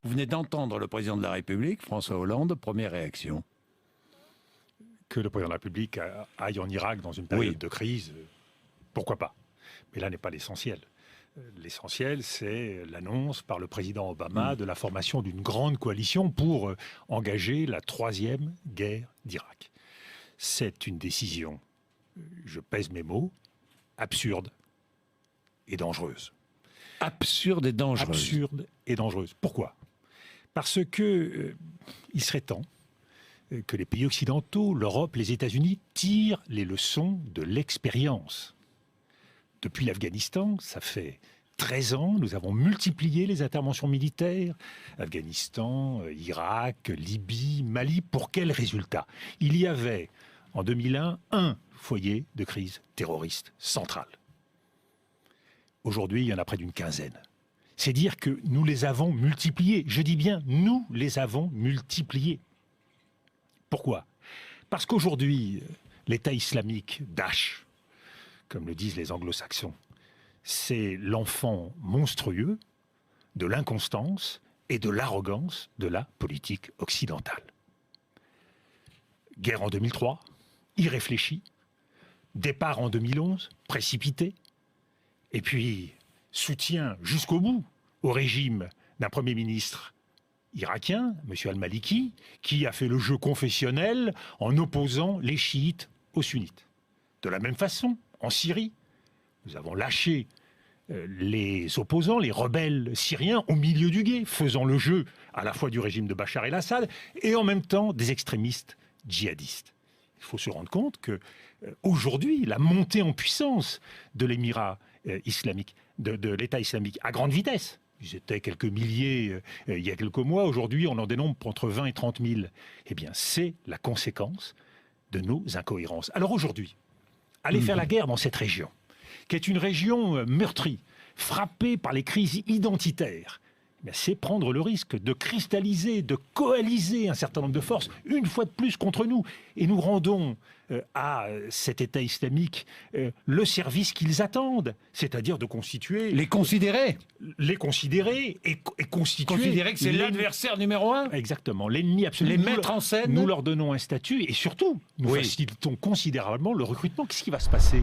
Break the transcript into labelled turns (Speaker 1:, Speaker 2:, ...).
Speaker 1: Vous venez d'entendre le président de la République, François Hollande, première réaction.
Speaker 2: Que le président de la République aille en Irak dans une période de crise, pourquoi pas? Mais là n'est pas l'essentiel. L'essentiel, c'est l'annonce par le président Obama de la formation d'une grande coalition pour engager la troisième guerre d'Irak. C'est une décision, je pèse mes mots, absurde et dangereuse.
Speaker 1: Absurde et dangereuse.
Speaker 2: Absurde et dangereuse. Pourquoi? Parce que il serait temps que les pays occidentaux, l'Europe, les États-Unis tirent les leçons de l'expérience. Depuis l'Afghanistan, ça fait 13 ans, nous avons multiplié les interventions militaires. Afghanistan, Irak, Libye, Mali. Pour quel résultat? Il y avait, en 2001, un foyer de crise terroriste centrale. Aujourd'hui, il y en a près d'une quinzaine. C'est dire que nous les avons multipliés. Je dis bien, nous les avons multipliés. Pourquoi? Parce qu'aujourd'hui, l'État islamique, Daesh, comme le disent les anglo-saxons, c'est l'enfant monstrueux de l'inconstance et de l'arrogance de la politique occidentale. Guerre en 2003, irréfléchie. Départ en 2011, précipité. Et puis, soutien jusqu'au bout au régime d'un Premier ministre irakien, M. al-Maliki, qui a fait le jeu confessionnel en opposant les chiites aux sunnites. De la même façon, en Syrie, nous avons lâché les opposants, les rebelles syriens au milieu du gué, faisant le jeu à la fois du régime de Bachar el-Assad et en même temps des extrémistes djihadistes. Il faut se rendre compte que aujourd'hui, la montée en puissance de l'émirat islamique, de l'État islamique, à grande vitesse. Ils étaient quelques milliers il y a quelques mois. Aujourd'hui, on en dénombre entre 20 et 30 000. Eh bien, c'est la conséquence de nos incohérences. Alors aujourd'hui, aller faire la guerre dans cette région, qui est une région meurtrie, frappée par les crises identitaires, c'est prendre le risque de cristalliser, de coaliser un certain nombre de forces, une fois de plus contre nous. Et nous rendons à cet État islamique le service qu'ils attendent, c'est-à-dire de constituer...
Speaker 1: Les considérer.
Speaker 2: Les considérer et constituer...
Speaker 1: Considérer que c'est l'adversaire numéro un.
Speaker 2: Exactement, l'ennemi absolu.
Speaker 1: Les mettre en scène.
Speaker 2: Nous leur donnons un statut et surtout, nous facilitons considérablement le recrutement. Qu'est-ce qui va se passer ?